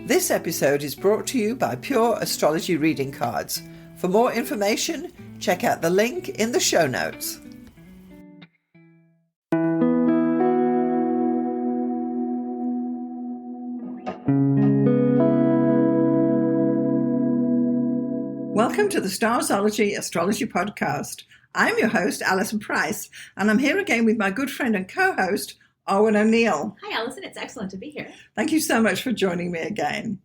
This episode is brought to you by Pure Astrology Reading Cards. For more information, check out the link in the show notes. Welcome to the Starzology Astrology Podcast. I'm your host, Alison Price, and I'm here again with my good friend and co-host, Arwynne O'Neill. Hi, Alison. It's excellent to be here. Thank you so much for joining me again.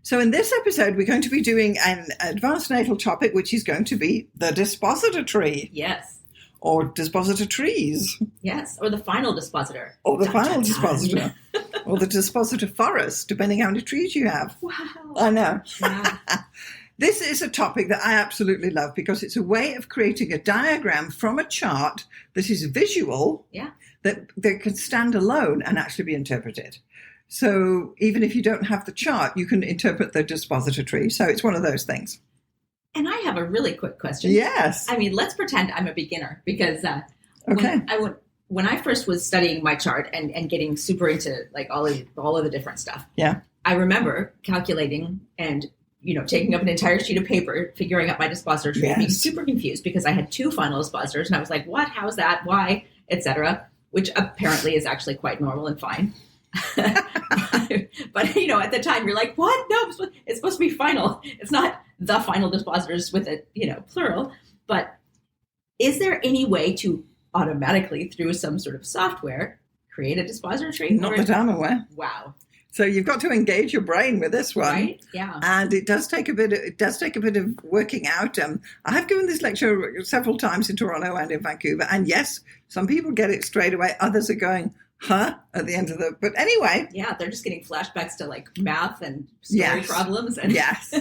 So in this episode, we're going to be doing an advanced natal topic, which is going to be the Dispositor Tree. Yes. Or Dispositor Trees. Yes, or the final dispositor. Or the final dispositor. Or the dispositor forest, depending how many trees you have. Wow. I know. Yeah. This is a topic that I absolutely love because it's a way of creating a diagram from a chart that is visual, that can stand alone and actually be interpreted. So even if you don't have the chart, you can interpret the dispositor tree. So it's one of those things. And I have a really quick question. Yes. I mean, let's pretend I'm a beginner because okay. when I first was studying my chart and getting super into like all of the different stuff. Yeah. I remember calculating and taking up an entire sheet of paper, figuring out my dispositor tree, being super confused because I had two final dispositors, and I was like, what, how's that, why, etc., which apparently is actually quite normal and fine. But, at the time, you're like, what? No, it's supposed to be final. It's not the final dispositors with a, plural. But is there any way to automatically, through some sort of software, create a dispositor tree? Not that I'm aware. Wow. So you've got to engage your brain with this one, right? Yeah, and it does take a bit of working out. I have given this lecture several times in Toronto and in Vancouver, and yes, some people get it straight away. Others are going, "Huh?" at the end of the. But anyway, yeah, they're just getting flashbacks to like math and story problems. And yes.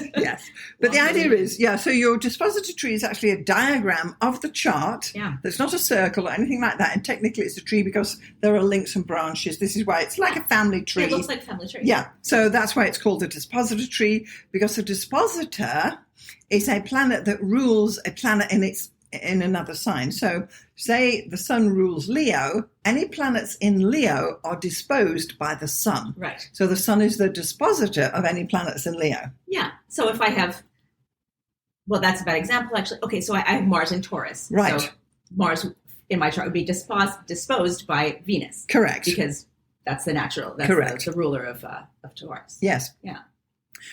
But the idea is, so your dispositor tree is actually a diagram of the chart. Yeah, that's not a circle or anything like that, and technically it's a tree because there are links and branches. This is why it's like a family tree. It looks like a family tree. Yeah, so that's why it's called the dispositor tree, because a dispositor is a planet that rules a planet in another sign. So say the sun rules Leo, any planets in Leo are disposed by the sun. Right. So the sun is the dispositor of any planets in Leo. Yeah. So if I have, well, that's a bad example, actually. Okay, so I have Mars in Taurus. Right. So Mars in my chart would be disposed by Venus. Correct. Because that's the natural, that's correct. The ruler of Taurus. Yes. Yeah.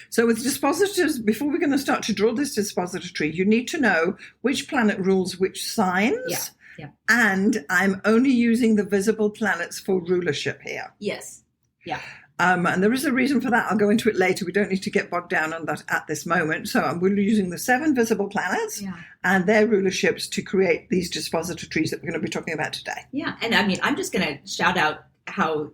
So with dispositors, before we're going to start to draw this dispositor tree, you need to know which planet rules which signs. Yeah. And I'm only using the visible planets for rulership here. Yes. Yeah. And there is a reason for that. I'll go into it later. We don't need to get bogged down on that at this moment. So we're using the 7 visible planets and their rulerships to create these dispositor trees that we're going to be talking about today. Yeah. And I mean, I'm just going to shout out how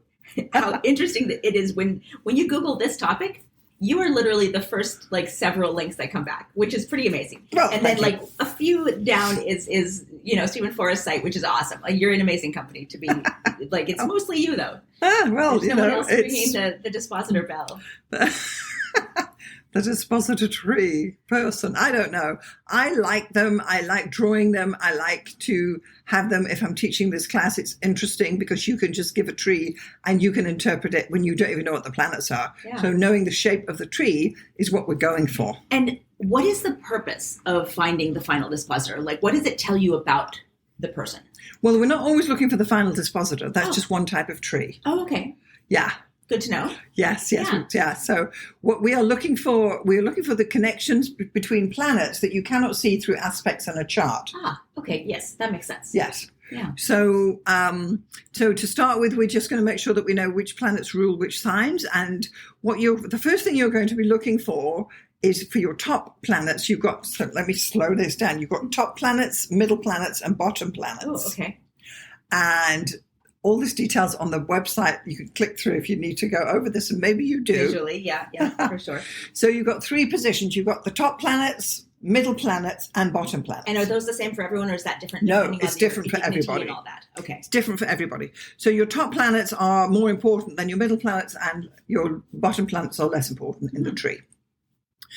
interesting that it is when you Google this topic. You are literally the first, several links that come back, which is pretty amazing. Well, and then, a few down is Stephen Forrest's site, which is awesome. You're an amazing company to be, it's mostly you, though. Well, there's no one else ringing the dispositor bell. The dispositor tree person, I don't know. I like them. I like drawing them. I like to have them. If I'm teaching this class, it's interesting because you can just give a tree and you can interpret it when you don't even know what the planets are. Yeah. So knowing the shape of the tree is what we're going for. And what is the purpose of finding the final dispositor? What does it tell you about the person? Well, we're not always looking for the final dispositor. That's just one type of tree. Oh, okay. Yeah. Good to know. Yes. Yeah. So what we're looking for the connections between planets that you cannot see through aspects on a chart. Ah, okay. Yes, that makes sense. Yes. Yeah. So to start with, we're just going to make sure that we know which planets rule which signs, and the first thing you're going to be looking for is for your top planets. You've got, so let me slow this down. You've got top planets, middle planets, and bottom planets. Oh, okay. And all this details on the website. You can click through if you need to go over this, and maybe you do. Usually, yeah, for sure. So you've got 3 positions. You've got the top planets, middle planets, and bottom planets. And are those the same for everyone, or is that different? No, it's different for everybody. And all that. Okay. It's different for everybody. So your top planets are more important than your middle planets, and your bottom planets are less important in the tree.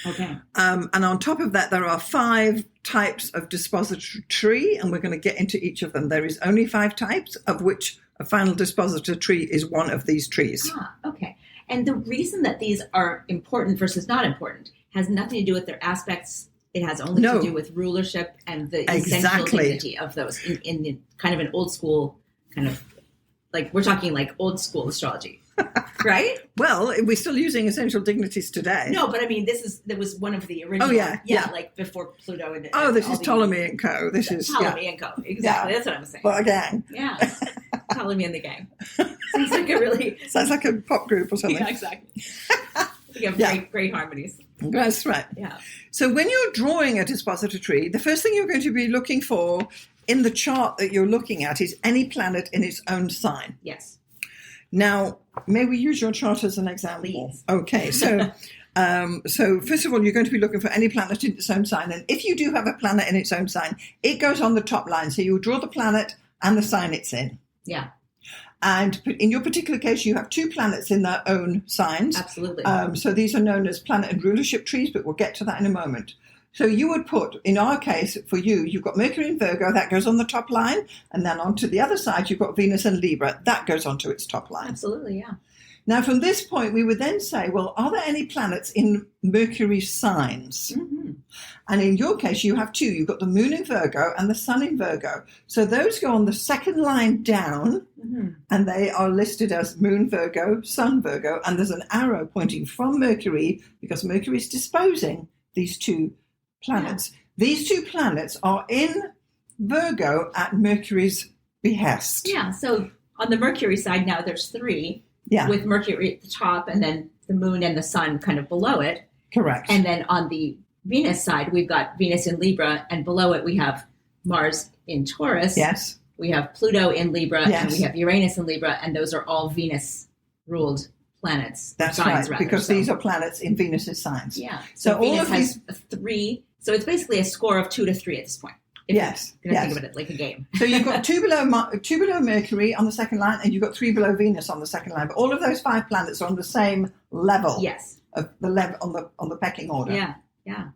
Okay. And on top of that, there are 5 types of dispositor tree, and we're going to get into each of them. There is only 5 types, of which a final dispositor tree is one of these trees. Ah, okay. And the reason that these are important versus not important has nothing to do with their aspects. It has only to do with rulership and the essential dignity of those in the kind of an old school kind of, like, we're talking like old school astrology, right? Well, we're still using essential dignities today. No, but I mean, that was one of the original. Oh, yeah. Like before Pluto. This is Ptolemy and Co. This is Ptolemy and Co. Exactly. That's what I'm saying. Well, again. Yeah. Ptolemy and the gang. Sounds like a pop group or something. Yeah, exactly. We have great harmonies. That's right. Yeah. So when you're drawing a dispositor tree, the first thing you're going to be looking for in the chart that you're looking at is any planet in its own sign. Yes. Now, may we use your chart as an example? Please. Okay. So, so first of all, you're going to be looking for any planet in its own sign. And if you do have a planet in its own sign, it goes on the top line. So you draw the planet and the sign it's in. Yeah. And in your particular case, you have 2 planets in their own signs. Absolutely. So these are known as planet and rulership trees, but we'll get to that in a moment. So you would put, in our case, for you, you've got Mercury in Virgo, that goes on the top line. And then onto the other side, you've got Venus in Libra, that goes onto its top line. Absolutely, yeah. Now, from this point, we would then say, well, are there any planets in Mercury's signs? Mm-hmm. And in your case, you have 2. You've got the moon in Virgo and the sun in Virgo. So those go on the second line down, and they are listed as moon Virgo, sun Virgo, and there's an arrow pointing from Mercury because Mercury is disposing these 2 planets. Yeah. These 2 planets are in Virgo at Mercury's behest. Yeah, so on the Mercury side now, there's 3. Yeah. With Mercury at the top and then the moon and the sun kind of below it. Correct. And then on the Venus side, we've got Venus in Libra, and below it we have Mars in Taurus. Yes. We have Pluto in Libra, yes. and we have Uranus in Libra, and those are all Venus-ruled planets. That's signs, right, because these are planets in Venus's signs. Yeah. So Venus all of has these... 3. So it's basically a score of 2 to 3 at this point. Yes. You're going to think of it like a game. So you've got 2 below Mercury on the second line, and you've got 3 below Venus on the second line. But all of those 5 planets are on the same level. Yes. Of the level on the pecking order. Yeah. Yeah.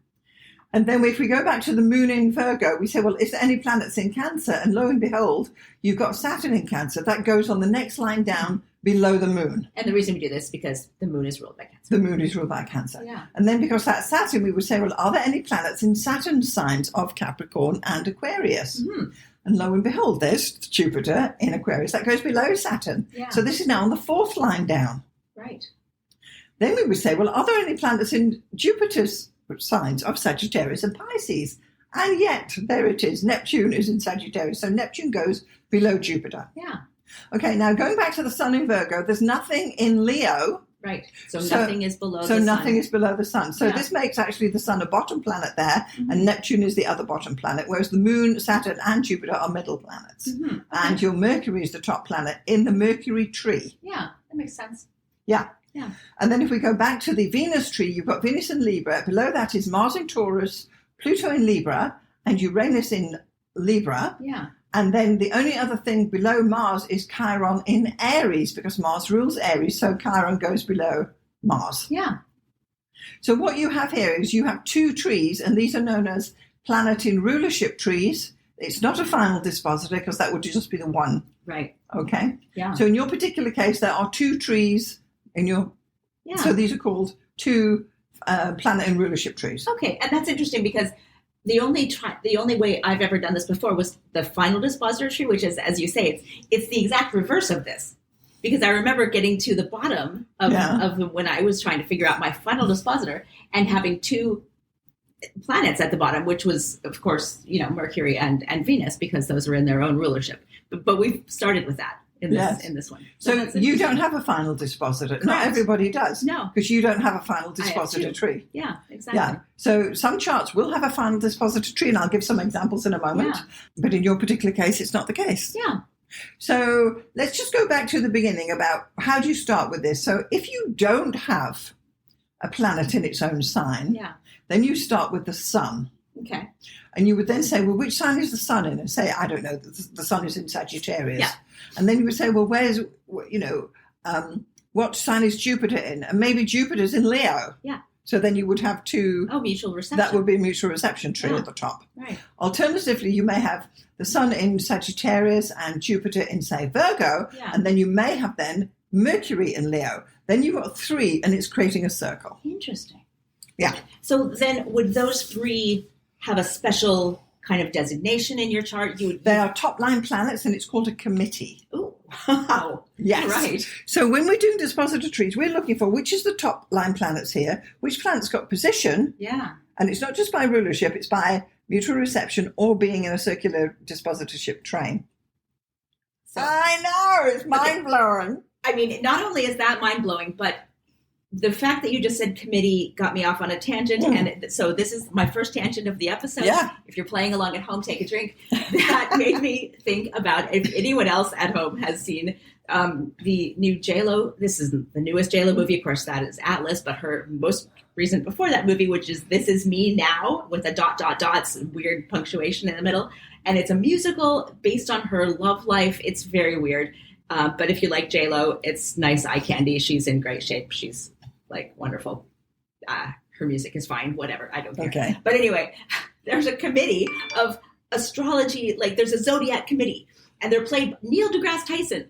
And then if we go back to the moon in Virgo, we say, well, is there any planets in Cancer? And lo and behold, you've got Saturn in Cancer. That goes on the next line down below the moon. And the reason we do this is because the moon is ruled by Cancer. The moon is ruled by Cancer. Yeah. And then because that's Saturn, we would say, well, are there any planets in Saturn's signs of Capricorn and Aquarius? Mm-hmm. And lo and behold, there's Jupiter in Aquarius. That goes below Saturn. Yeah. So this is now on the 4th line down. Right. Then we would say, well, are there any planets in Jupiter's signs of Sagittarius and Pisces? And yet, there it is. Neptune is in Sagittarius. So Neptune goes below Jupiter. Yeah. Okay, now going back to the sun in Virgo, there's nothing in Leo. Right. So nothing is below the sun. So nothing sun. is below the sun. So this makes actually the sun a bottom planet there, and Neptune is the other bottom planet, whereas the moon, Saturn, and Jupiter are middle planets. Mm-hmm. Okay. And your Mercury is the top planet in the Mercury tree. Yeah, that makes sense. Yeah. Yeah. And then if we go back to the Venus tree, you've got Venus in Libra. Below that is Mars in Taurus, Pluto in Libra, and Uranus in Libra. Yeah. And then the only other thing below Mars is Chiron in Aries, because Mars rules Aries, so Chiron goes below Mars. Yeah. So what you have here is you have 2 trees, and these are known as planet in rulership trees. It's not a final dispositor, because that would just be the one. Right. Okay? Yeah. So in your particular case, there are 2 trees in your... Yeah. So these are called 2 planet and rulership trees. Okay, and that's interesting because the only way I've ever done this before was the final dispositor tree, which is, as you say, it's the exact reverse of this. Because I remember getting to the bottom of when I was trying to figure out my final dispositor and having 2 planets at the bottom, which was, of course, Mercury and Venus, because those are in their own rulership. But we've started with that. In this one. So you don't have a final dispositor. Correct. Not everybody does. No. Because you don't have a final dispositor tree. Yeah, exactly. Yeah. So some charts will have a final dispositor tree, and I'll give some examples in a moment. Yeah. But in your particular case, it's not the case. Yeah. So let's just go back to the beginning about how do you start with this. So if you don't have a planet in its own sign, then you start with the sun. Okay. And you would then say, well, which sign is the sun in? And say, I don't know, the sun is in Sagittarius. Yeah. And then you would say, well, where's, what sign is Jupiter in? And maybe Jupiter's in Leo. Yeah. So then you would have 2. Oh, mutual reception. That would be a mutual reception tree at the top. Right. Alternatively, you may have the sun in Sagittarius and Jupiter in, say, Virgo. Yeah. And then you may have then Mercury in Leo. Then you've got 3, and it's creating a circle. Interesting. Yeah. So then would those 3 have a special kind of designation in your chart? They are top-line planets, and it's called a committee. Oh, wow. Yes. Right. So when we're doing dispositor trees, we're looking for which is the top-line planets here, which planet's got position, Yeah. and it's not just by rulership, it's by mutual reception or being in a circular dispositorship train. So, I know, it's mind-blowing. I mean, not only is that mind-blowing, but the fact that you just said committee got me off on a tangent. And so this is my first tangent of the episode. Yeah. If you're playing along at home, take a drink. That made me think about if anyone else at home has seen the new J-Lo. This is the newest J-Lo movie. Of course, that is Atlas, but her most recent before that movie, which is This Is Me Now, with a ... weird punctuation in the middle. And it's a musical based on her love life. It's very weird. But if you like J-Lo, it's nice eye candy. She's in great shape. She's like wonderful. Her music is fine. Whatever. I don't care. Okay. But anyway, there's a committee of astrology. Like there's a zodiac committee, and they're played. Neil deGrasse Tyson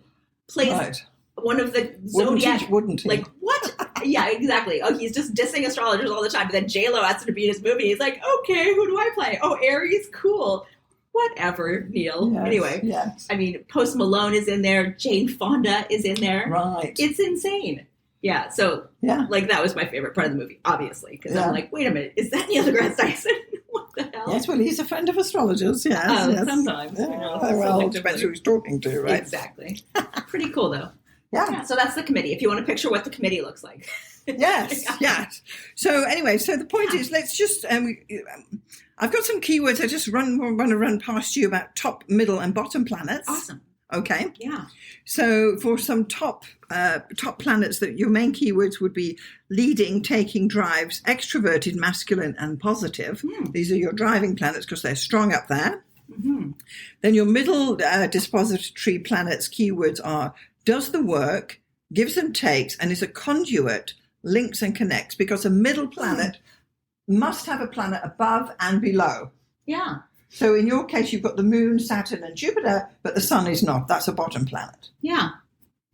plays one of the zodiac. Wouldn't he? Like what? Yeah, exactly. Oh, he's just dissing astrologers all the time. But then J-Lo asks him to be in his movie. He's like, okay, who do I play? Oh, Aries. Cool. Whatever, Neil. Yes, anyway, yes. I mean, Post Malone is in there. Jane Fonda is in there. Right. It's insane. Yeah. So, like, that was my favorite part of the movie, obviously, because I'm like, wait a minute, is that Neil deGrasse Tyson? What the hell? Yes, well, he's a friend of astrologers. Yes. Sometimes. Well, depends who he's talking to, right? Exactly. Pretty cool, though. Yeah. So that's the committee. If you want to picture what the committee looks like. Yes. So anyway, so the point is, let's just. I've got some keywords. I just want to run past you about top, middle, and bottom planets. Awesome. Okay. Yeah. So for some top planets, that your main keywords would be leading, taking, drives, extroverted, masculine, and positive. These are your driving planets because they're strong up there. Mm-hmm. Then your middle dispositor tree planets keywords are does the work, gives and takes, and is a conduit, links and connects, because a middle planet must have a planet above and below. Yeah. So in your case, you've got the moon, Saturn, and Jupiter, but the sun is not. That's a bottom planet. Yeah.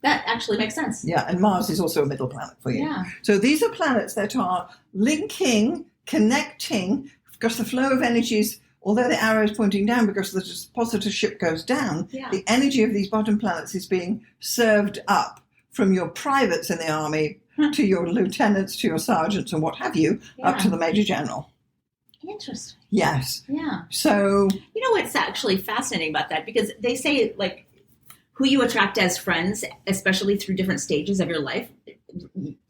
That actually makes sense. Yeah, and Mars is also a middle planet for you. Yeah. So these are planets that are linking, connecting, because the flow of energies, although the arrow is pointing down because the dispositorship goes down, the energy of these bottom planets is being served up from your privates in the army to your lieutenants, to your sergeants, and what have you, up to the major general. Interesting. Yes. Yeah. So, you know what's actually fascinating about that? Because they say, like, who you attract as friends, especially through different stages of your life,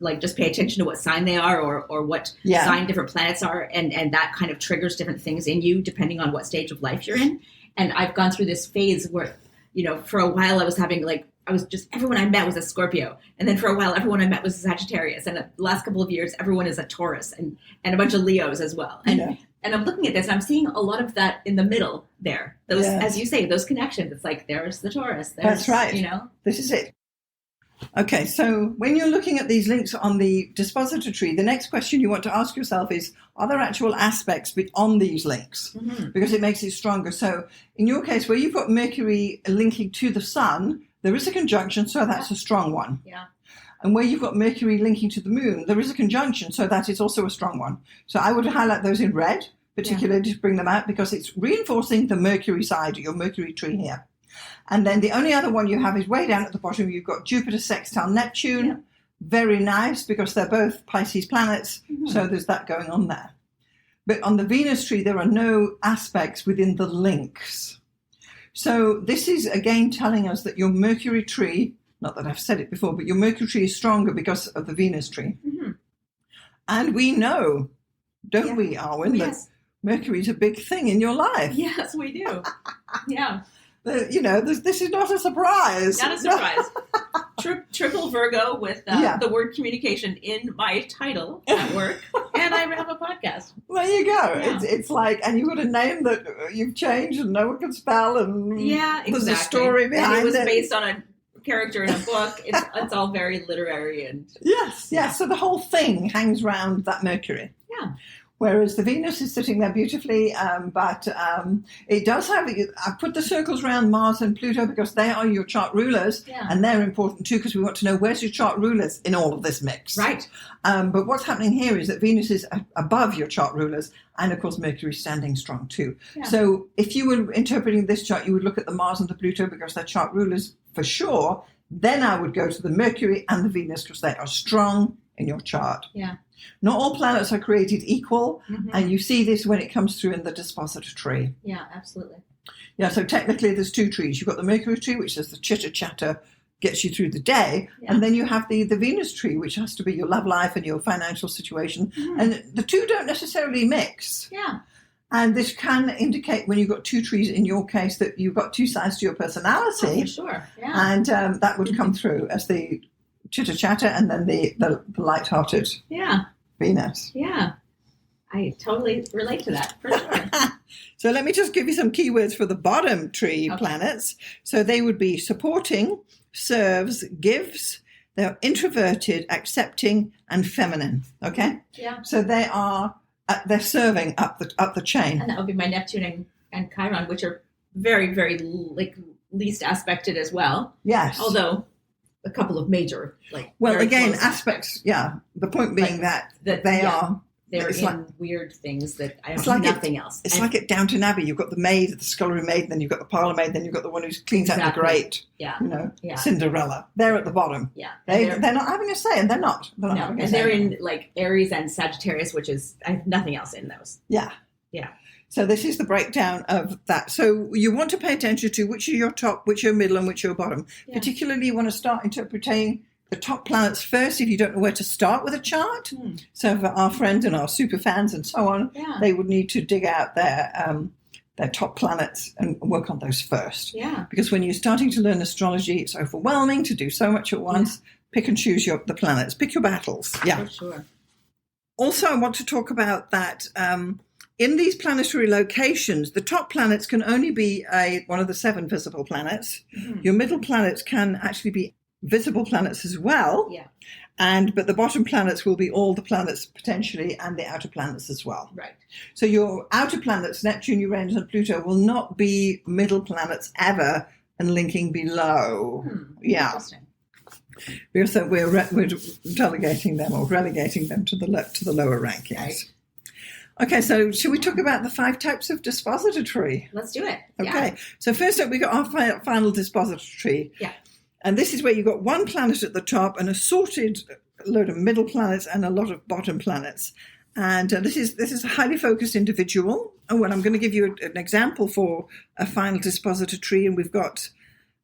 like just pay attention to what sign they are or what sign different planets are, and that kind of triggers different things in you depending on what stage of life you're in. And I've gone through this phase where, for a while I was having everyone I met was a Scorpio. And then for a while, everyone I met was a Sagittarius. And the last couple of years, everyone is a Taurus and a bunch of Leos as well. And I'm looking at this and I'm seeing a lot of that in the middle there. Those, as you say, those connections. It's like, there's the Taurus. That's right. This is it. Okay, so when you're looking at these links on the dispositor tree, the next question you want to ask yourself is, are there actual aspects on these links? Mm-hmm. Because it makes it stronger. So in your case, where you've got Mercury linking to the sun, there is a conjunction, so that's a strong one. Yeah. And where you've got Mercury linking to the moon, there is a conjunction, so that is also a strong one. So I would highlight those in red, particularly to bring them out, because it's reinforcing the Mercury side, your Mercury tree here. And then the only other one you have is way down at the bottom. You've got Jupiter sextile Neptune. Yeah. Very nice, because they're both Pisces planets, so there's that going on there. But on the Venus tree, there are no aspects within the links. So this is, again, telling us that your Mercury tree, not that I've said it before, but your Mercury tree is stronger because of the Venus tree. Mm-hmm. And we know, don't we, Arwynne, that Mercury is a big thing in your life. Yes, we do. Yeah. This is not a surprise. Not a surprise. Triple Virgo with the word communication in my title at work, and I have a podcast. There you go. Yeah. It's like, and you've got a name that you've changed and no one can spell, and there's a story behind it. And it was based on a character in a book. It's all very literary and yes. So the whole thing hangs around that Mercury. Yeah. Whereas the Venus is sitting there beautifully, but it does have, I put the circles around Mars and Pluto because they are your chart rulers, and they're important too because we want to know where's your chart rulers in all of this mix. Right. But what's happening here is that Venus is above your chart rulers, and of course Mercury is standing strong too. Yeah. So if you were interpreting this chart, you would look at the Mars and the Pluto because they're chart rulers for sure. Then I would go to the Mercury and the Venus because they are strong in your chart. Yeah. Not all planets are created equal, and you see this when it comes through in the Dispositor Tree. Yeah, absolutely. Yeah, so technically there's 2 trees. You've got the Mercury tree, which is the chitter-chatter, gets you through the day, and then you have the Venus tree, which has to be your love life and your financial situation, and the two don't necessarily mix. Yeah. And this can indicate when you've got 2 trees, in your case, that you've got 2 sides to your personality. Oh, for sure, yeah. And that would come through as the chitter-chatter and then the light-hearted Venus. Yeah. I totally relate to that, for sure. So let me just give you some keywords for the bottom tree planets. So they would be supporting, serves, gives, they're introverted, accepting, and feminine. Okay? Yeah. So they are, they're serving up the chain. And that would be my Neptune and Chiron, which are very, very least aspected as well. Yes. Although a couple of major, well, again, aspects. Yeah. The point being that they are. They're in weird things that I have nothing else. It's like at Downton Abbey. You've got the maid, the scullery maid, then you've got the parlour maid, then you've got the one who cleans out the grate. Yeah. Cinderella. They're at the bottom. Yeah. They're not having a say, and they're not. They're in Aries and Sagittarius, which is, I have nothing else in those. Yeah. Yeah. So this is the breakdown of that. So you want to pay attention to which are your top, which are your middle, and which are your bottom. Yeah. Particularly, you want to start interpreting the top planets first if you don't know where to start with a chart. So for our friends and our super fans and so on, they would need to dig out their top planets and work on those first. Yeah. Because when you're starting to learn astrology, it's overwhelming to do so much at once. Pick and choose the planets. Pick your battles. Yeah. For sure. Also, I want to talk about that in these planetary locations, the top planets can only be one of the 7 visible planets. Your middle planets can actually be visible planets as well. Yeah. But the bottom planets will be all the planets potentially and the outer planets as well. Right. So your outer planets, Neptune, Uranus, and Pluto, will not be middle planets ever and linking below. Yeah. Interesting. Because we're delegating them or relegating them to the lower rankings. Right. Okay, so should we talk about the 5 types of Dispositor Tree? Let's do it. Okay. Yeah. So first up, we got our final Dispositor Tree. Yeah. And this is where you've got 1 planet at the top, an assorted load of middle planets and a lot of bottom planets. And this is a highly focused individual. And I'm going to give you an example for a final Dispositor Tree. And we've got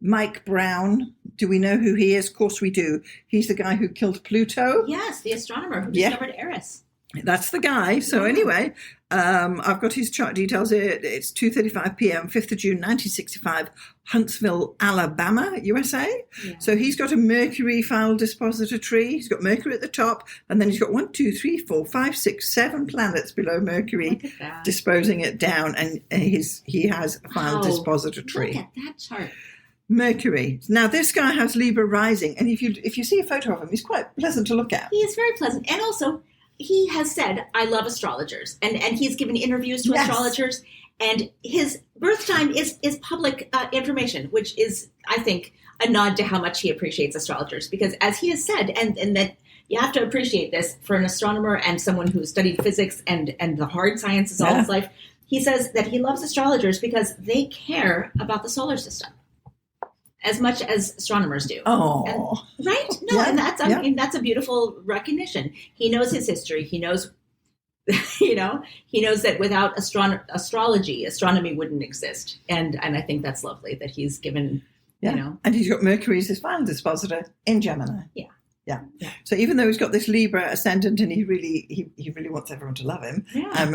Mike Brown. Do we know who he is? Of course we do. He's the guy who killed Pluto. Yes, the astronomer who discovered Eris. That's the guy. So anyway, I've got his chart details here. It's 2:35 p.m., 5th of June, 1965, Huntsville, Alabama, USA. Yeah. So he's got a Mercury final Dispositor Tree. He's got Mercury at the top, and then he's got 1, 2, 3, 4, 5, 6, 7 planets below Mercury, disposing it down, and he has a final Dispositor Tree. Look at that chart. Mercury. Now, this guy has Libra rising, and if you see a photo of him, he's quite pleasant to look at. He is very pleasant, and also he has said, I love astrologers, and he's given interviews to astrologers, and his birth time is public information, which is, I think, a nod to how much he appreciates astrologers, because as he has said, and that you have to appreciate this for an astronomer and someone who studied physics and the hard sciences all his life, he says that he loves astrologers because they care about the solar system as much as astronomers do. Oh, right? No, and that's I mean that's a beautiful recognition. He knows his history. He knows, he knows that without astronomy wouldn't exist. And I think that's lovely that he's given. And he's got Mercury as his final dispositor in Gemini. Yeah. So even though he's got this Libra ascendant and he really wants everyone to love him,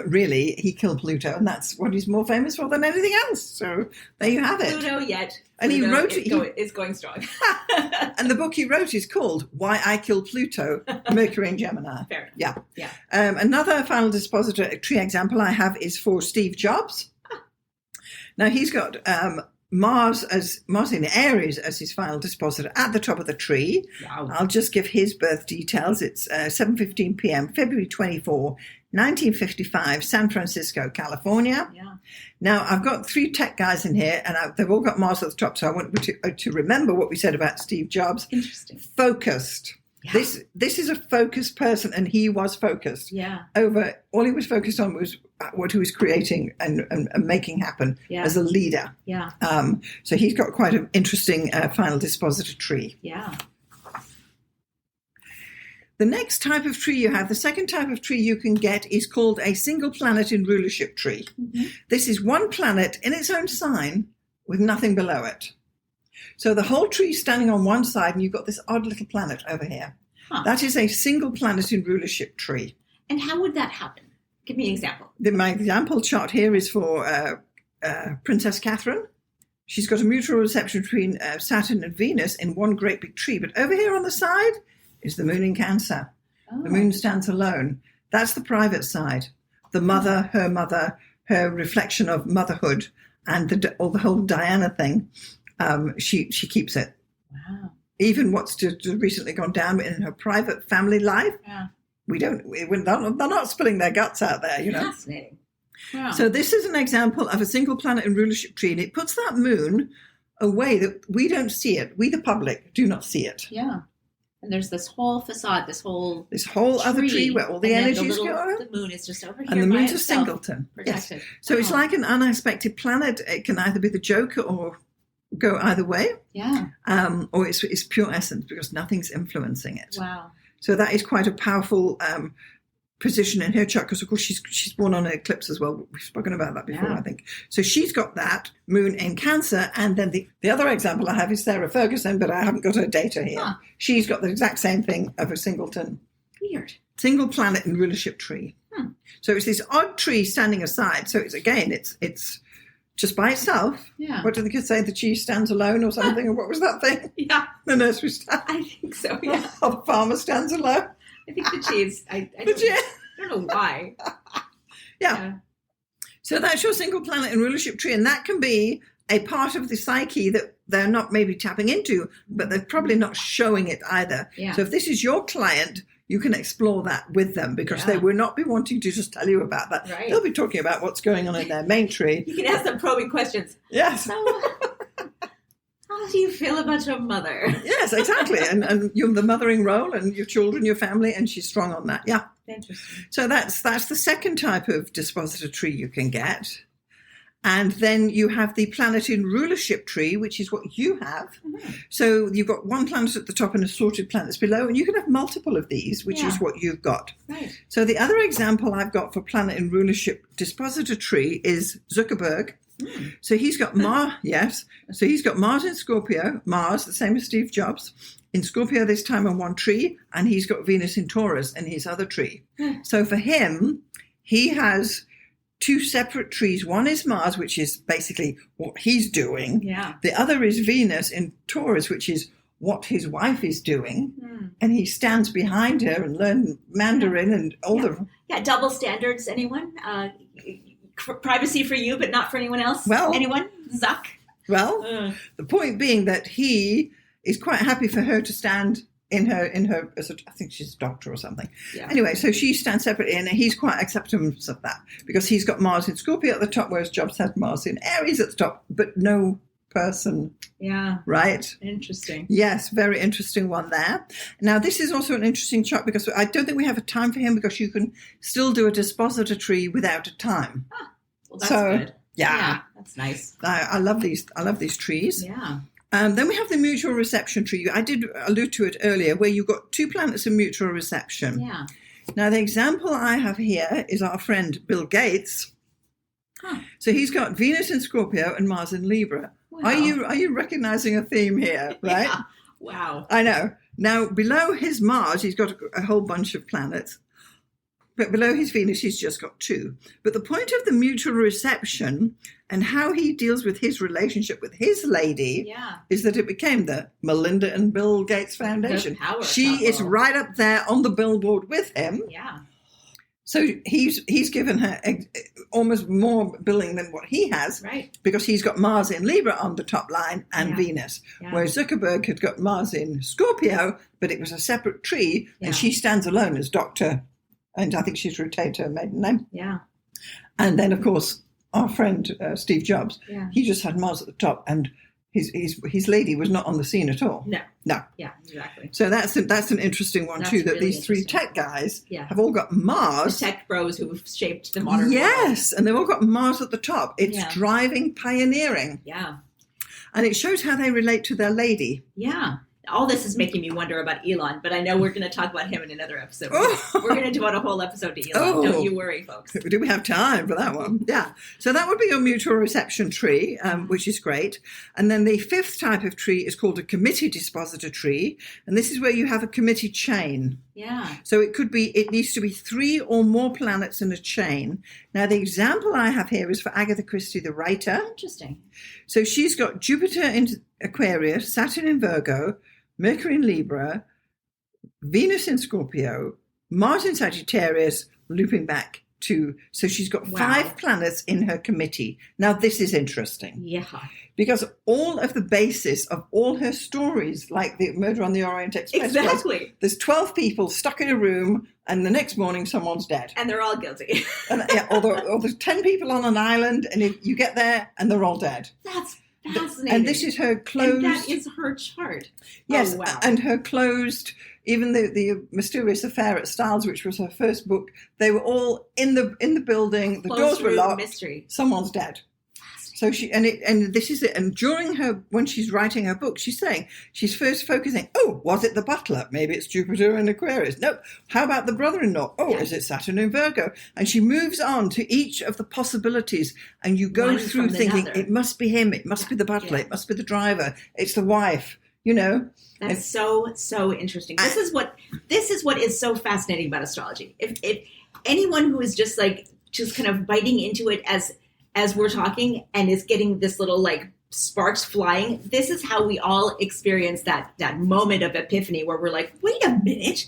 really he killed Pluto, and that's what he's more famous for than anything else. So there you have it. And he wrote is going strong. And the book he wrote is called Why I Killed Pluto, Mercury in Gemini. Fair. Yeah. Another final dispositor tree example I have is for Steve Jobs. Now he's got Mars in Aries as his final dispositor at the top of the tree. Wow. I'll just give his birth details. It's 7:15 p.m., February 24, 1955, San Francisco, California. Yeah. Now, I've got 3 tech guys in here, and they've all got Mars at the top, so I want you to remember what we said about Steve Jobs. Interesting. Focused. Yeah. This is a focused person, and he was focused. Yeah. All he was focused on was what he was creating and making happen as a leader. Yeah. So he's got quite an interesting final dispositor tree. Yeah. The next type of tree you have, the second type of tree you can get is called a single planet in rulership tree. Mm-hmm. This is one planet in its own sign with nothing below it. So the whole tree is standing on one side and you've got this odd little planet over here. Huh. That is a single planet in rulership tree. And how would that happen? Give me an example. My example chart here is for Princess Catherine. She's got a mutual reception between Saturn and Venus in one great big tree. But over here on the side is the moon in Cancer. Oh. The moon stands alone. That's the private side. The mother, her reflection of motherhood, and the whole Diana thing. She keeps it. Wow. Even what's recently gone down in her private family life. Yeah. They're not spilling their guts out there, you know. Fascinating. Wow. So this is an example of a single planet in rulership tree, and it puts that moon away that we don't see it. We, the public, do not see it. Yeah. And there's this whole facade, this whole other tree where all the energies go. The moon is just over here. And the moon's by a singleton. Protected. Yes. So it's like an unexpected planet. It can either be the Joker or go either way. Yeah. Or it's pure essence because nothing's influencing it. Wow. So that is quite a powerful position in her chart because, of course, she's born on an eclipse as well. We've spoken about that before, I think. So she's got that moon in Cancer. And then the other example I have is Sarah Ferguson, but I haven't got her data here. Huh. She's got the exact same thing of a singleton. Weird. Single planet in rulership tree. So it's this odd tree standing aside. So it's just by itself. Yeah. What do the kids say? The cheese stands alone or something? Or what was that thing? Yeah. The nursery stand. I think so, yeah. Or the farmer stands alone. I think the cheese. I don't know why. Yeah. So that's your single planet in rulership tree. And that can be a part of the psyche that they're not maybe tapping into, but they're probably not showing it either. Yeah. So if this is your client, you can explore that with them because they will not be wanting to just tell you about that. Right. They'll be talking about what's going on in their main tree. You can ask them probing questions. Yes. So, how do you feel about your mother? Yes, exactly. And you're the mothering role and your children, your family, and she's strong on that. Yeah. Interesting. So that's the second type of dispositor tree you can get. And then you have the planet in rulership tree, which is what you have. Mm-hmm. So you've got one planet at the top and assorted planets below, and you can have multiple of these, which is what you've got. Right. So the other example I've got for planet in rulership dispositor tree is Zuckerberg. Mm. So he's got Mars, yes. So he's got Mars in Scorpio, Mars, the same as Steve Jobs, in Scorpio this time on one tree, and he's got Venus in Taurus in his other tree. Mm. So for him, he has two separate trees. One is Mars, which is basically what he's doing. Yeah. The other is Venus in Taurus, which is what his wife is doing. Mm. And he stands behind her and learns Mandarin and all the... Yeah, double standards, anyone? Privacy for you, but not for anyone else? Well... Anyone? Zuck? Well, the point being that he is quite happy for her to stand in her I think she's a doctor or something. Yeah. Anyway, so she stands separately, and he's quite acceptance of that because he's got Mars in Scorpio at the top, whereas Jobs had Mars in Aries at the top, but no person. Yeah. Right? Interesting. Yes, very interesting one there. Now, this is also an interesting chart because I don't think we have a time for him because you can still do a dispositor tree without a time. Ah, well, that's good. Yeah. That's nice. I love these trees. Yeah. Then we have the mutual reception tree. I did allude to it earlier, where you've got two planets in mutual reception. Yeah. Now, the example I have here is our friend Bill Gates. Huh. So he's got Venus in Scorpio and Mars in Libra. Wow. Are you recognizing a theme here, right? Yeah. Wow. I know. Now, below his Mars, he's got a whole bunch of planets. But below his Venus, he's just got two. But the point of the mutual reception and how he deals with his relationship with his lady is that it became the Melinda and Bill Gates Foundation. She is right up there on the billboard with him. Yeah. So he's given her almost more billing than what he has, right? Because he's got Mars in Libra on the top line and Venus, whereas Zuckerberg had got Mars in Scorpio, but it was a separate tree, and she stands alone as Dr. And I think she's retained her maiden name. Yeah. And then, of course, our friend Steve Jobs, Yeah. he just had Mars at the top, and his lady was not on the scene at all. No. No. Yeah, exactly. So that's an interesting one, That's too, that really these three interesting. tech guys Yeah. have all got The Mars. tech bros who have shaped the modern world. Yes, and they've all got Mars at the top. It's Yeah. driving, pioneering. Yeah. And it shows how they relate to their lady. Yeah. All this is making me wonder about Elon, but I know we're going to talk about him in another episode. Oh. We're going to devote a whole episode to Elon. Oh. Don't you worry, folks. Do we have time for that one? Yeah. So that would be your mutual reception tree, which is great. And then the fifth type of tree is called a committee dispositor tree. And this is where you have a committee chain. Yeah. So it needs to be 3 or more planets in a chain. Now, the example I have here is for Agatha Christie, the writer. Interesting. So she's got Jupiter in Aquarius, Saturn in Virgo, Mercury in Libra, Venus in Scorpio, Mars in Sagittarius, looping back to, so she's got Wow. 5 planets in her committee. Now, this is interesting Yeah. because all of the basis of all her stories, like the Murder on the Orient Express, was, Exactly. there's 12 people stuck in a room and the next morning someone's dead. And they're all guilty. And, yeah, or there's 10 people on an island and if you get there and they're all dead. That's fascinating. And this is her closed. And that is her chart. Yes, Oh, wow. and her closed, even the Mysterious Affair at Styles, which was her first book, they were all in the building, the Closed doors were room locked, mystery. someone's dead. So and this is it. And during when she's writing her book, she's saying, she's first focusing, oh, was it the butler? Maybe it's Jupiter in Aquarius. No, how about the brother-in-law? Oh, Yeah. is it Saturn in Virgo? And she moves on to each of the possibilities, and you go One through from thinking, another. it must be him, it must be the butler, it must be the driver, it's the wife, you know. That's so interesting. This is what is so fascinating about astrology. If anyone who is just kind of biting into it as we're talking and is getting this little like sparks flying, this is how we all experience that moment of epiphany where we're like, wait a minute,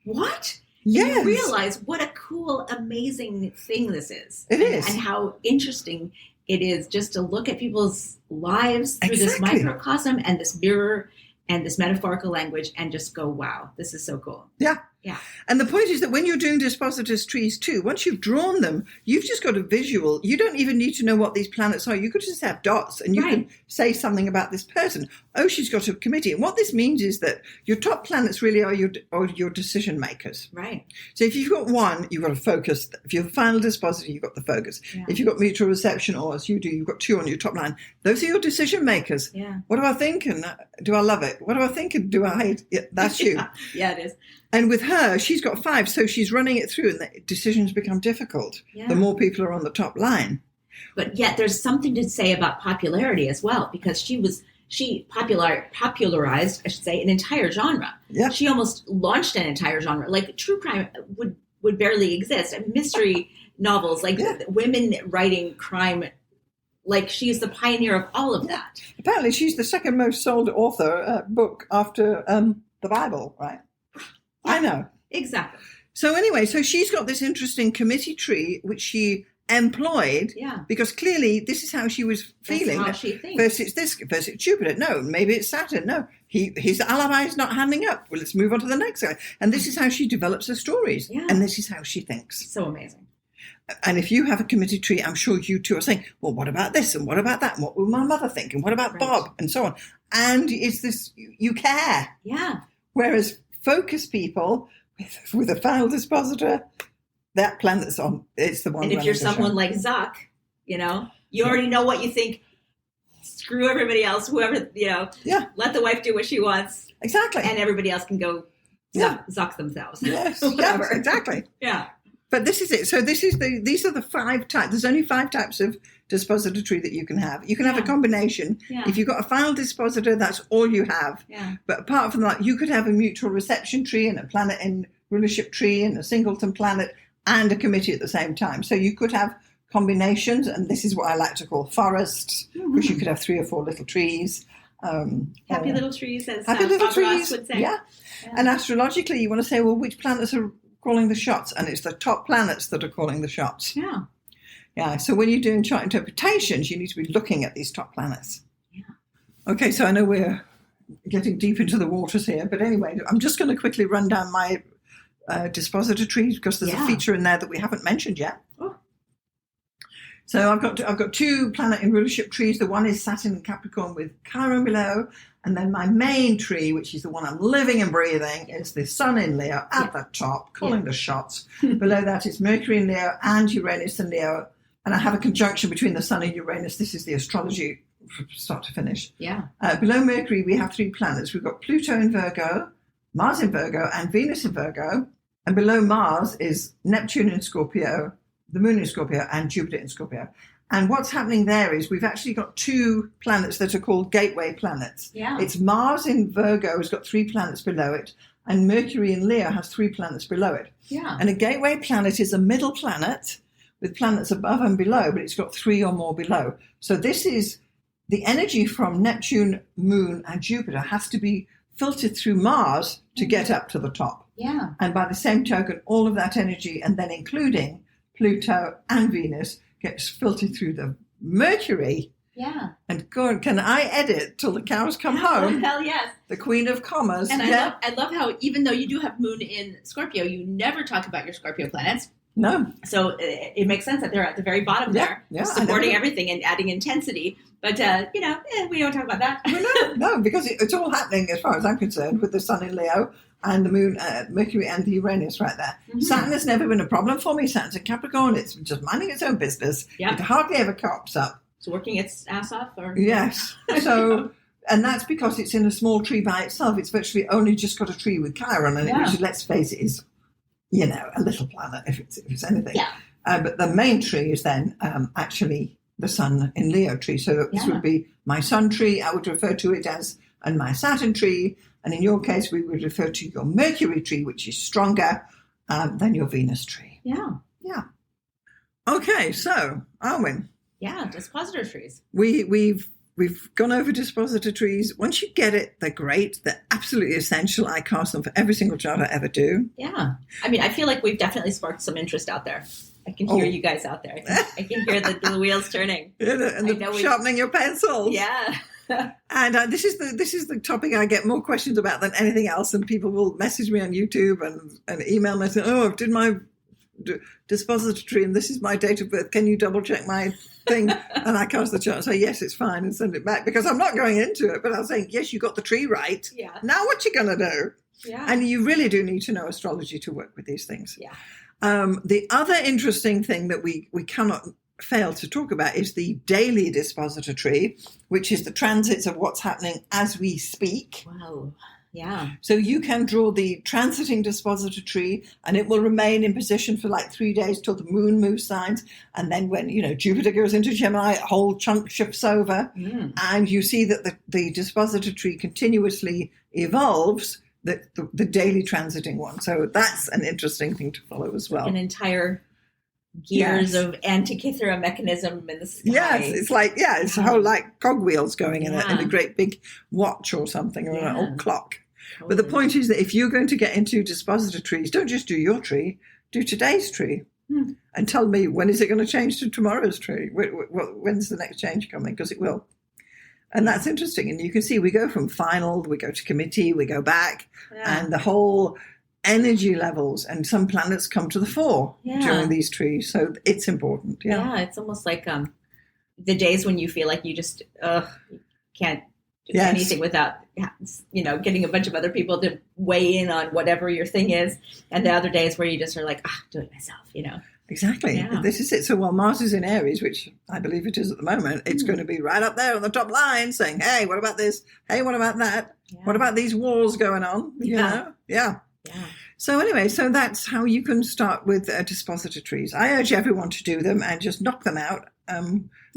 what? Yes. And you realize what a cool, amazing thing this is. It is. And how interesting it is just to look at people's lives through this Exactly. microcosm and this mirror and this metaphorical language and just go, wow, this is so cool. Yeah. Yeah. And the point is that when you're doing dispositors trees too, once you've drawn them, you've just got a visual. You don't even need to know what these planets are. You could just have dots and you Right. can say something about this person. Oh, she's got a committee. And what this means is that your top planets really are your decision makers. Right. So if you've got one, you've got to focus. If you're the final dispositor, you've got the focus. Yeah. If you've got mutual reception, or as you do, you've got 2 on your top line. Those are your decision makers. Yeah. What do I think? And do I love it? What do I think? And do I hate it? That's you. Yeah, it is. And with her, she's got 5, so she's running it through, and the decisions become difficult Yeah. the more people are on the top line. But yet there's something to say about popularity as well, because she popularized, I should say, an entire genre. Yeah. She almost launched an entire genre. Like true crime would barely exist. And mystery novels, like Yeah. women writing crime, like she's the pioneer of all of that. Apparently, she's the second most sold author book after the Bible, right? I know. Exactly. So anyway, so she's got this interesting committee tree, which she employed Yeah. because clearly this is how she was feeling. That's how she thinks. First it's this, first it's Jupiter. No, maybe it's Saturn. No, his alibi is not handing up. Well, let's move on to the next guy. And this is how she develops her stories. Yeah. And this is how she thinks. So amazing. And if you have a committee tree, I'm sure you two are saying, well, what about this? And what about that? And what will my mother think? And what about Right. Bob? And so on. And it's this, you care. Yeah. Whereas focus people with a final dispositor, that planet's on, it's the one. And if running you're the someone show. like Zuck, you already know what you think. Screw everybody else, whoever, Yeah. let the wife do what she wants, Exactly. and everybody else can go Yeah. Zuck themselves. Yes, Whatever. yes, exactly. Yeah. But this is it. So these are the 5 types. There's only 5 types of dispositor tree that you can have. You can have a Yeah. combination. Yeah. If you've got a final dispositor, that's all you have. Yeah. But apart from that, you could have a mutual reception tree and a planet in rulership tree and a singleton planet and a committee at the same time. So you could have combinations, and this is what I like to call forests, because you could have 3 or 4 little trees. Happy little trees, as Happy little Bob Ross trees. would say. Yeah. And astrologically, you want to say, well, which planets are calling the shots? And it's the top planets that are calling the shots. Yeah. Yeah. So when you're doing chart interpretations, you need to be looking at these top planets. Yeah. Okay. So I know we're getting deep into the waters here, but anyway, I'm just going to quickly run down my Dispositor Trees, because there's a feature in there that we haven't mentioned yet. Oh. So I've got 2 planet in rulership trees. The one is Saturn in Capricorn with Chiron below. And then my main tree, which is the one I'm living and breathing, is the Sun in Leo at the top, calling the shots. Below that is Mercury in Leo and Uranus in Leo. And I have a conjunction between the Sun and Uranus. This is the astrology from start to finish. Yeah. Below Mercury, we have 3 planets. We've got Pluto in Virgo, Mars in Virgo, and Venus in Virgo. And below Mars is Neptune in Scorpio, the Moon in Scorpio, and Jupiter in Scorpio. And what's happening there is we've actually got 2 planets that are called gateway planets. Yeah. It's Mars in Virgo has got 3 planets below it, and Mercury in Leo has 3 planets below it. Yeah. And a gateway planet is a middle planet with planets above and below, but it's got 3 or more below. So this is the energy from Neptune, Moon, and Jupiter has to be filtered through Mars to get up to the top. Yeah. And by the same token, all of that energy, and then including Pluto and Venus, gets filtered through the Mercury. Yeah. And God, can I edit till the cows come home? Hell yes. The Queen of Commas. And I love how even though you do have Moon in Scorpio, you never talk about your Scorpio planets. No. So it makes sense that they're at the very bottom there, supporting everything and adding intensity. But, we don't talk about that. Well, no, because it's all happening, as far as I'm concerned, with the Sun in Leo and the Moon, Mercury and the Uranus right there. Mm-hmm. Saturn has never been a problem for me. Saturn's in Capricorn. It's just minding its own business. Yep. It hardly ever cops up. It's working its ass off? Yes. So, and that's because it's in a small tree by itself. It's virtually only just got a tree with Chiron, and which, let's face it, is, a little planet, if it's anything. Yeah. But the main tree is then actually the Sun in Leo tree. So this would be my Sun tree. I would refer to it as, and my Saturn tree. And in your case, we would refer to your Mercury tree, which is stronger than your Venus tree. Yeah. Yeah. Okay, so, Arwynne. Yeah, Dispositor Trees. We've gone over Dispositor Trees. Once you get it, they're great. They're absolutely essential. I cast them for every single chart I ever do. Yeah. I mean, I feel like we've definitely sparked some interest out there. I can hear you guys out there. I can hear the wheels turning. And sharpening your pencils. Yeah. And this is the topic I get more questions about than anything else. And people will message me on YouTube and email me and say, I did my Dispositor Tree and this is my date of birth. Can you double check my thing? And I cast the chart and say, yes, it's fine, and send it back, because I'm not going into it, but I'll say, yes, you got the tree right. Yeah. Now what you going to do? Yeah. And you really do need to know astrology to work with these things. Yeah. The other interesting thing that we cannot fail to talk about is the daily Dispositor Tree, which is the transits of what's happening as we speak. Wow. Yeah. So you can draw the transiting Dispositor Tree, and it will remain in position for like 3 days till the moon moves signs. And then when, Jupiter goes into Gemini, a whole chunk shifts over. And you see that the Dispositor Tree continuously evolves, the daily transiting one. So that's an interesting thing to follow as well. An entire gears of Antikythera mechanism in the sky. Yes, it's like, it's a whole like cogwheels going in a great big watch or something, or an old clock. Totally. But the point is that if you're going to get into Dispositor Trees, don't just do your tree, do today's tree. And tell me, when is it going to change to tomorrow's tree? When's the next change coming? Because it will. And that's interesting. And you can see we go from final, we go to committee, we go back, and the whole energy levels, and some planets come to the fore during these trees. So it's important. Yeah, it's almost like the days when you feel like you just can't do anything without, getting a bunch of other people to weigh in on whatever your thing is. And the other days where you just are like, do it myself, Exactly. Yeah. This is it. So while Mars is in Aries, which I believe it is at the moment, it's going to be right up there on the top line saying, hey, what about this? Hey, what about that? Yeah. What about these wars going on? Yeah. So anyway, so that's how you can start with Dispositor Trees. I urge everyone to do them and just knock them out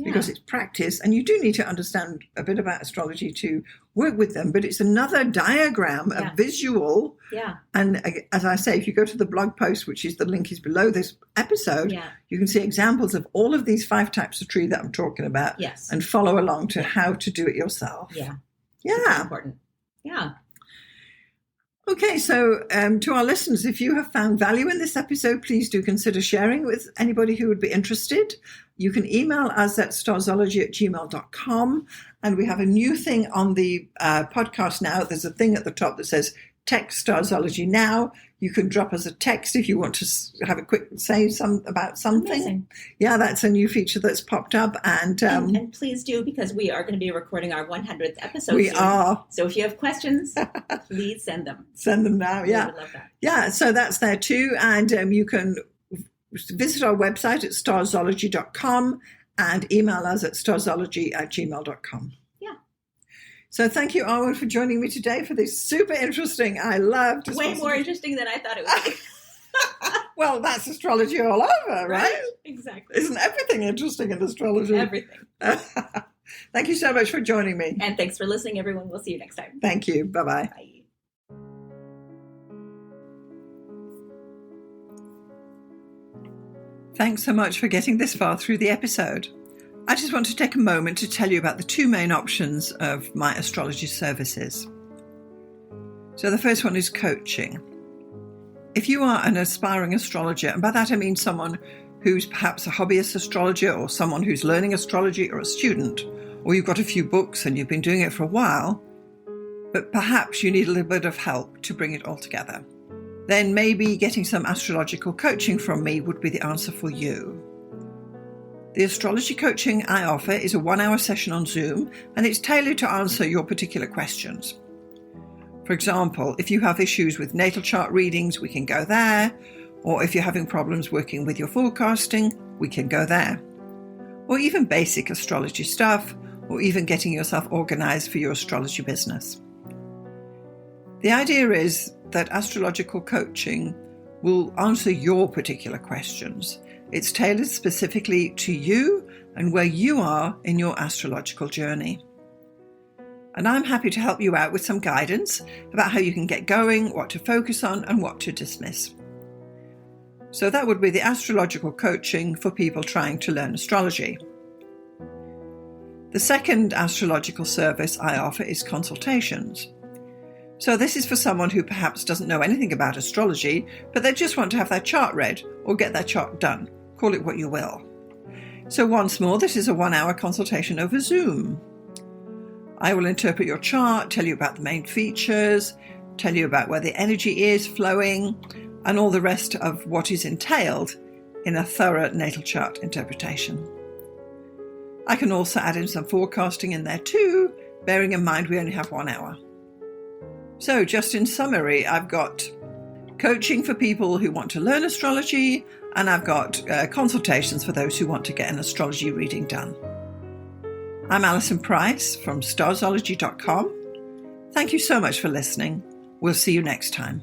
because it's practice. And you do need to understand a bit about astrology to work with them. But it's another diagram, a visual. Yeah. And as I say, if you go to the blog post, which is the link is below this episode, you can see examples of all of these 5 types of tree that I'm talking about. Yes. And follow along to how to do it yourself. Yeah. Yeah. Super important. Yeah. Okay, so to our listeners, if you have found value in this episode, please do consider sharing with anybody who would be interested. You can email us at starzology@gmail.com. And we have a new thing on the podcast now. There's a thing at the top that says text Starzology now. You can drop us a text if you want to have a quick say about something. Amazing. Yeah, that's a new feature that's popped up. And please do, because we are going to be recording our 100th episode we soon. are. So if you have questions, please send them. Send them now, yeah. We would love that. Yeah, so that's there too. And you can visit our website at starzology.com and email us at starzology@gmail.com. So thank you, Arwynne, for joining me today for this super interesting, I loved. Way more interesting than I thought it would be. Well, that's astrology all over, right? Exactly. Isn't everything interesting in astrology? Everything. Thank you so much for joining me. And thanks for listening, everyone. We'll see you next time. Thank you. Bye-bye. Bye. Thanks so much for getting this far through the episode. I just want to take a moment to tell you about the two main options of my astrology services. So the first one is coaching. If you are an aspiring astrologer, and by that I mean someone who's perhaps a hobbyist astrologer or someone who's learning astrology or a student, or you've got a few books and you've been doing it for a while, but perhaps you need a little bit of help to bring it all together, then maybe getting some astrological coaching from me would be the answer for you. The astrology coaching I offer is a 1-hour session on Zoom, and it's tailored to answer your particular questions. For example, if you have issues with natal chart readings, we can go there. Or if you're having problems working with your forecasting, we can go there. Or even basic astrology stuff, or even getting yourself organized for your astrology business. The idea is that astrological coaching will answer your particular questions. It's tailored specifically to you and where you are in your astrological journey. And I'm happy to help you out with some guidance about how you can get going, what to focus on, and what to dismiss. So that would be the astrological coaching for people trying to learn astrology. The second astrological service I offer is consultations. So this is for someone who perhaps doesn't know anything about astrology, but they just want to have their chart read or get their chart done. Call it what you will. So once more, this is a 1-hour consultation over Zoom. I will interpret your chart, tell you about the main features, tell you about where the energy is flowing, and all the rest of what is entailed in a thorough natal chart interpretation. I can also add in some forecasting in there too, bearing in mind we only have 1 hour. So just in summary, I've got coaching for people who want to learn astrology, and I've got consultations for those who want to get an astrology reading done. I'm Alison Price from Starzology.com. Thank you so much for listening. We'll see you next time.